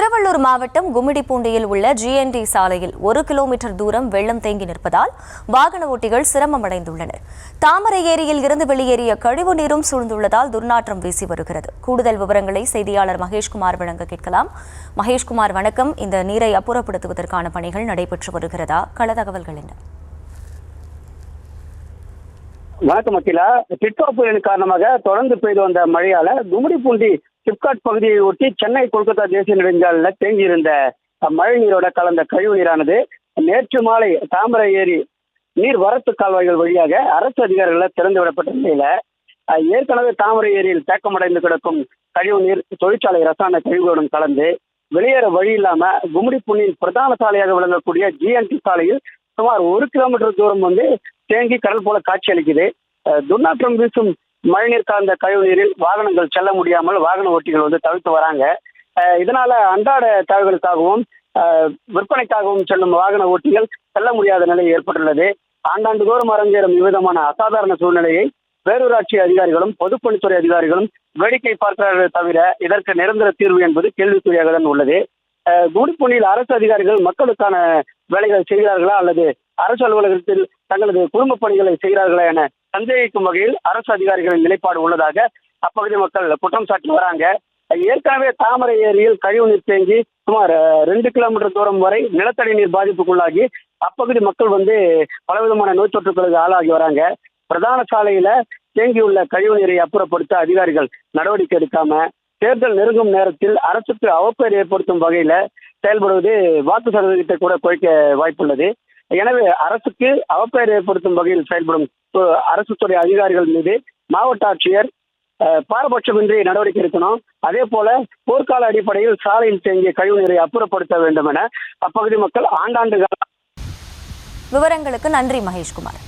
திருவள்ளூர் மாவட்டம் கும்மிடிப்பூண்டியில் உள்ள GNT சாலையில் 1 கிலோமீட்டர் தூரம் வெள்ளம் தேங்கி நிற்பதால் வாகன ஓட்டிகள் சிரமமடைந்துள்ளனர். தாமரை ஏரியில் இருந்து வெளியேறிய கழிவு நீரும் சூழ்ந்துள்ளதால் துர்நாற்றம் வீசி வருகிறது. கூடுதல் விவரங்களை செய்தியாளர் மகேஷ்குமார் வழங்க கேட்கலாம். மகேஷ்குமார், வணக்கம். இந்த நீரை அப்புறப்படுத்துவதற்கான பணிகள் நடைபெற்று வருகிறதா? கள தகவல்கள் என்ன? வணக்கம் அகிலா. டிட்வா புயலின் காரணமாக தொடர்ந்து பெய்து வந்த மழையால கும்மிடிப்பூண்டி சிப்காட் பகுதியை ஒட்டி சென்னை கொல்கத்தா தேசிய நெடுஞ்சாலையில் தேங்கியிருந்த மழை நீரோட கலந்த கழிவு நீரானது நேற்று மாலை தாமரை ஏரி நீர் வரத்து கால்வாய்கள் வழியாக அரசு அதிகாரிகளால் திறந்து விடப்பட்ட நிலையில ஏற்கனவே தாமரை ஏரியில் தேக்கமடைந்து கிடக்கும் கழிவு நீர் தொழிற்சாலை ரசாயன கழிவுகளுடன் கலந்து வெளியேற வழி இல்லாம கும்மிடிப்பூண்டியின் பிரதான சாலையாக விளங்கக்கூடிய GNT சாலையில் சுமார் 1 கிலோமீட்டர் தூரம் தேங்கி கடல் போல காட்சி அளிக்குது. துர்நாற்றம் வீசும் மழைநீர் கலந்த கழிவு நீரில் வாகனங்கள் செல்ல முடியாமல் வாகன ஓட்டிகள் தவிர்த்து வராங்க. இதனால அன்றாட தேவைகளுக்காகவும் விற்பனைக்காகவும் செல்லும் வாகன ஓட்டிகள் செல்ல முடியாத நிலை ஏற்பட்டுள்ளது. ஆண்டாண்டுதோறும் அரங்கேறும் விதமான அசாதாரண சூழ்நிலையை பேரூராட்சி அதிகாரிகளும் பொதுப்பணித்துறை அதிகாரிகளும் வேடிக்கை பார்க்கிறார்கள் தவிர இதற்கு நிரந்தர தீர்வு என்பது கேள்விக்குறியாக தான் உள்ளது. கும்மிடிப்பூண்டியில் அரசு அதிகாரிகள் மக்களுக்கான வேலைகளை செய்கிறார்களா அல்லது அரசு அலுவலகத்தில் தங்களது குடும்ப பணிகளை செய்கிறார்களா என சந்தேகிக்கும் வகையில் அரசு அதிகாரிகளின் நிலைப்பாடு உள்ளதாக அப்பகுதி மக்கள் குற்றம் சாட்டி வராங்க. ஏற்கனவே தாமரை ஏரியில் கழிவு நீர் தேங்கி சுமார் 2 கிலோமீட்டர் தூரம் வரை நிலத்தடி நீர் பாதிப்புக்குள்ளாகி அப்பகுதி மக்கள் பலவிதமான நோய் தொற்றுகளுக்கு ஆளாகி வராங்க. பிரதான சாலையில தேங்கியுள்ள கழிவு நீரை அப்புறப்படுத்த அதிகாரிகள் நடவடிக்கை எடுக்காம தேர்தல் நெருங்கும் நேரத்தில் அரசுக்கு அவப்பெயர் ஏற்படுத்தும் வகையில செயல்படுவது வாக்கு சதவீதத்தை கூட குறைக்க வாய்ப்புள்ளது. எனவே அரசுக்கு அவப்பெயர் ஏற்படுத்தும் வகையில் செயல்படும் அரசு துறை அதிகாரிகள் மீது மாவட்ட ஆட்சியர் பாரபட்சமின்றி நடவடிக்கை எடுக்கணும். அதே போல போர்க்கால அடிப்படையில் சாலையில் தேங்கிய கழிவு நீரை அப்புறப்படுத்த வேண்டும் என அப்பகுதி மக்கள் ஆண்டாண்டு விவரங்களுக்கு நன்றி மகேஷ்குமார்.